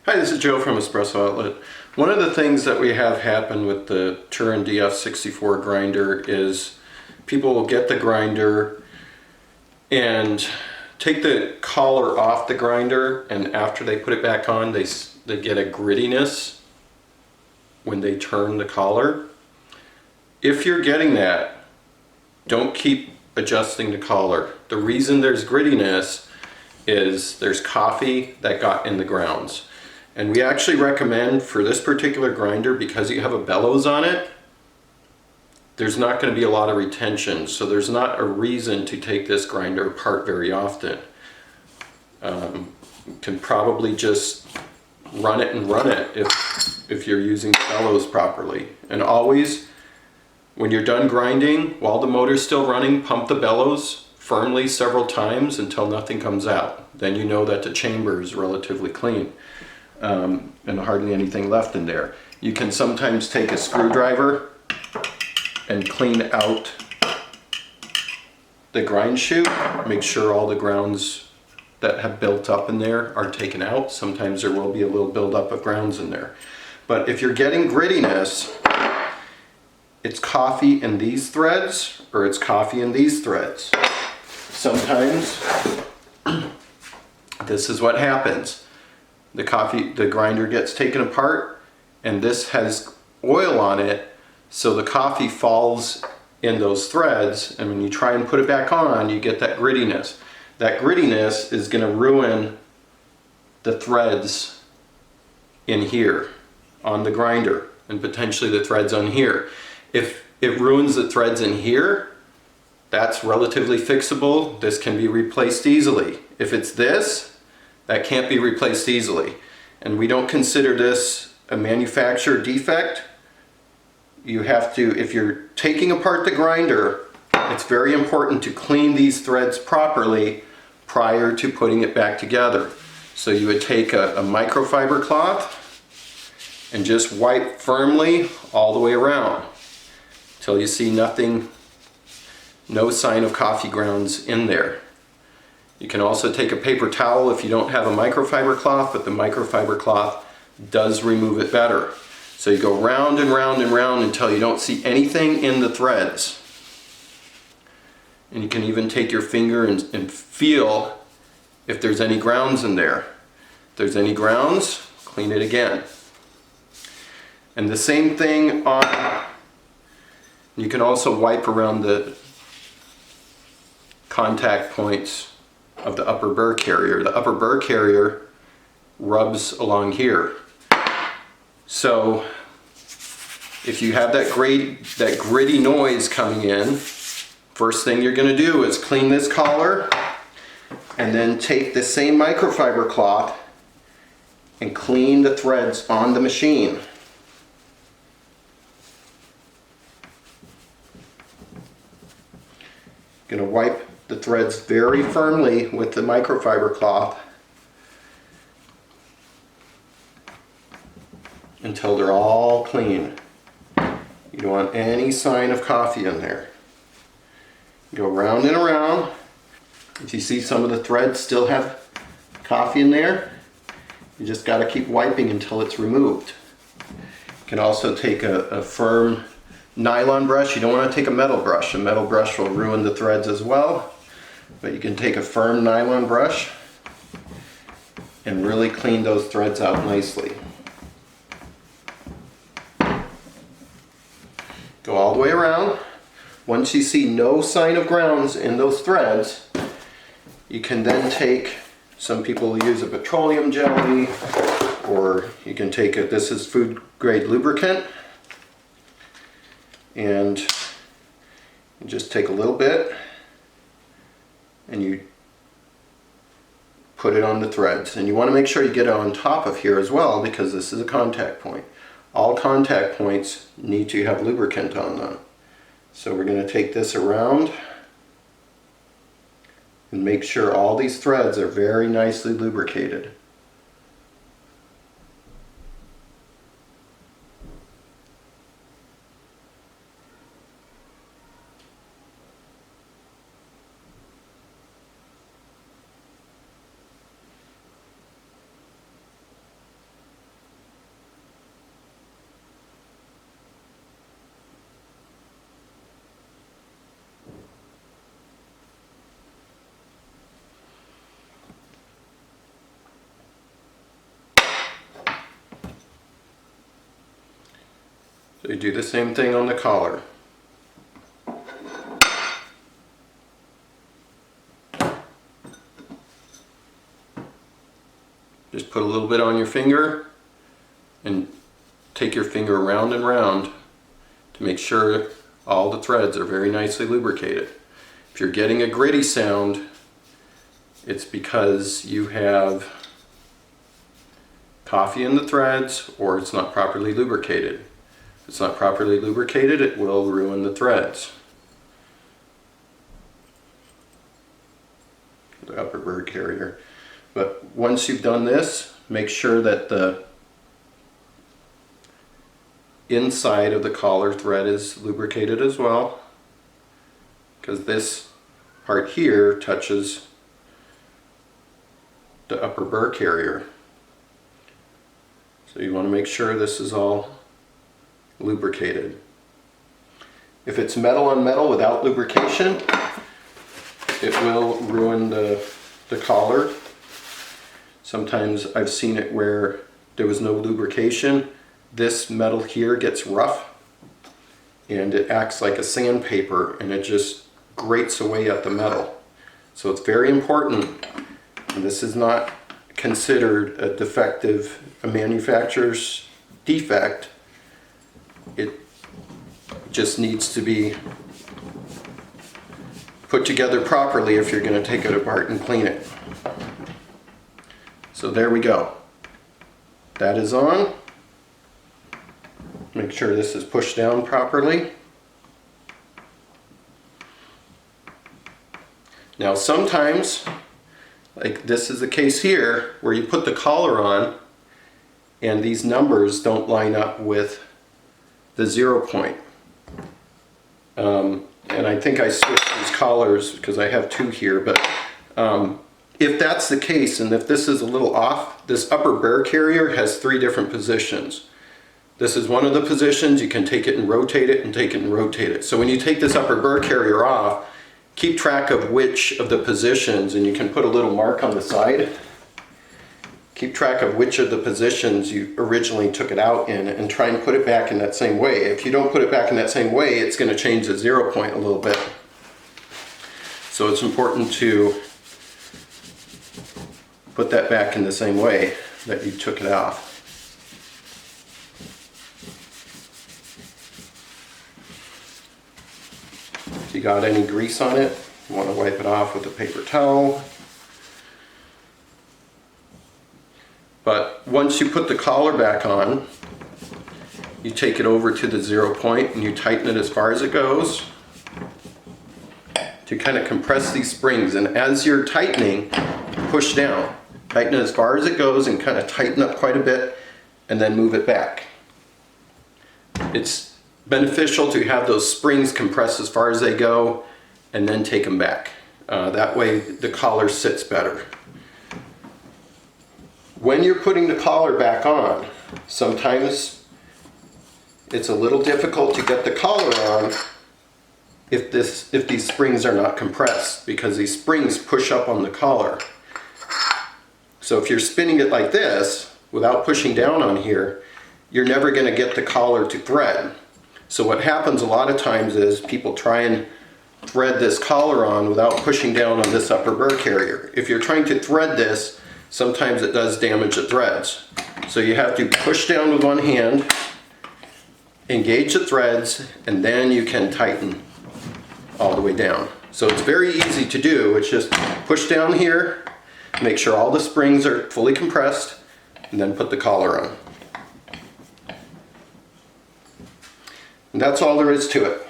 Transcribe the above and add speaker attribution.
Speaker 1: Hi, this is Joe from Espresso Outlet. One of the things that we have happen with the Turin DF64 grinder is people will get the grinder and take the collar off the grinder, and after they put it back on they get a grittiness when they turn the collar. If you're getting that, don't keep adjusting the collar. The reason there's grittiness is there's coffee that got in the grounds. And we actually recommend for this particular grinder, because you have a bellows on it, there's not going to be a lot of retention, so there's not a reason to take this grinder apart very often. You can probably just run it if you're using the bellows properly. And always, when you're done grinding, while the motor's still running, pump the bellows firmly several times until nothing comes out. Then you know that the chamber is relatively clean. And hardly anything left in there. You can sometimes take a screwdriver and clean out the grind chute. Make sure all the grounds that have built up in there are taken out. Sometimes there will be a little buildup of grounds in there. But if you're getting grittiness, it's coffee in these threads or it's coffee in these threads. Sometimes this is what happens. The grinder gets taken apart and this has oil on it, so the coffee falls in those threads, and when you try and put it back on, you get that grittiness. That grittiness is going to ruin the threads in here on the grinder, and potentially the threads on here. If it ruins the threads in here, that's relatively fixable. This can be replaced easily. If it's this, that can't be replaced easily. And we don't consider this a manufacturer defect. You have to, if you're taking apart the grinder, it's very important to clean these threads properly prior to putting it back together. So you would take a microfiber cloth and just wipe firmly all the way around till you see nothing, no sign of coffee grounds in there. You can also take a paper towel if you don't have a microfiber cloth, but the microfiber cloth does remove it better. So you go round and round and round until you don't see anything in the threads. And you can even take your finger and feel if there's any grounds in there. If there's any grounds, clean it again. And the same thing on, you can also wipe around the contact points of the upper burr carrier. The upper burr carrier rubs along here. So if you have that gritty noise coming in, first thing you're going to do is clean this collar and then take the same microfiber cloth and clean the threads on the machine. Going to wipe the threads very firmly with the microfiber cloth until they're all clean. You don't want any sign of coffee in there. Go round and around. If you see some of the threads still have coffee in there, you just got to keep wiping until it's removed. You can also take a firm nylon brush. You don't want to take a metal brush. A metal brush will ruin the threads as well. But you can take a firm nylon brush and really clean those threads out nicely. Go all the way around. Once you see no sign of grounds in those threads, you can then take, some people use a petroleum jelly, or you can take this is food grade lubricant, and you just take a little bit and you put it on the threads. And you want to make sure you get it on top of here as well, because this is a contact point. All contact points need to have lubricant on them. So we're going to take this around and make sure all these threads are very nicely lubricated. So you do the same thing on the collar. Just put a little bit on your finger and take your finger round and round to make sure all the threads are very nicely lubricated. If you're getting a gritty sound, it's because you have coffee in the threads or it's not properly lubricated. If it's not properly lubricated, it will ruin the threads. The upper bird carrier. But once you've done this, make sure that the inside of the collar thread is lubricated as well, because this part here touches the upper burr carrier. So you want to make sure this is all lubricated. If it's metal on metal without lubrication, it will ruin the collar. Sometimes I've seen it where there was no lubrication. This metal here gets rough and it acts like a sandpaper and it just grates away at the metal. So it's very important, and this is not considered a defective, a manufacturer's defect. It just needs to be put together properly if you're going to take it apart and clean it. So there we go. That is on. Make sure this is pushed down properly. Now sometimes, like this is the case here, where you put the collar on and these numbers don't line up with the 0 point. And I think I switched these collars because I have two here, but if that's the case, and if this is a little off, this upper burr carrier has 3 different positions. This is one of the positions. You can take it and rotate it and take it and rotate it. So when you take this upper burr carrier off, keep track of which of the positions, and you can put a little mark on the side. Keep track of which of the positions you originally took it out in and try and put it back in that same way. If you don't put it back in that same way, it's going to change the 0 point a little bit. So it's important to put that back in the same way that you took it off. If you got any grease on it, you want to wipe it off with a paper towel. But once you put the collar back on, you take it over to the 0 point and you tighten it as far as it goes to kind of compress these springs. And as you're tightening, push down. Tighten it as far as it goes and kind of tighten up quite a bit and then move it back. It's beneficial to have those springs compressed as far as they go and then take them back. That way the collar sits better. When you're putting the collar back on, sometimes it's a little difficult to get the collar on if these springs are not compressed, because these springs push up on the collar. So if you're spinning it like this without pushing down on here, you're never going to get the collar to thread. So what happens a lot of times is people try and thread this collar on without pushing down on this upper burr carrier. If you're trying to thread this, sometimes it does damage the threads. So you have to push down with one hand, engage the threads, and then you can tighten all the way down. So it's very easy to do. It's just push down here, make sure all the springs are fully compressed, and then put the collar on. And that's all there is to it.